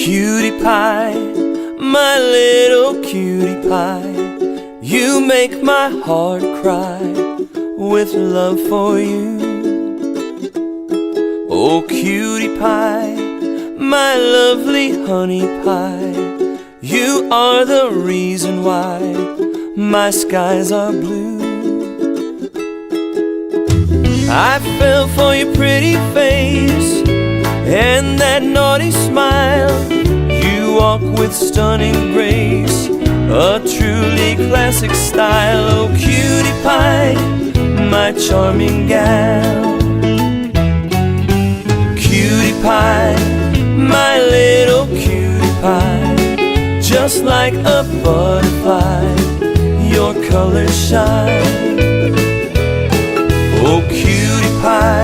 Cutie pie, my little cutie pie, you make my heart cry with love for you. Oh cutie pie, my lovely honey pie, you are the reason why my skies are blue. I fell for your pretty face and that naughty smile. You walk with stunning grace, a truly classic style. Oh cutie pie, my charming gal. Cutie pie, my little cutie pie, just like a butterfly, your colors shine. Oh cutie pie,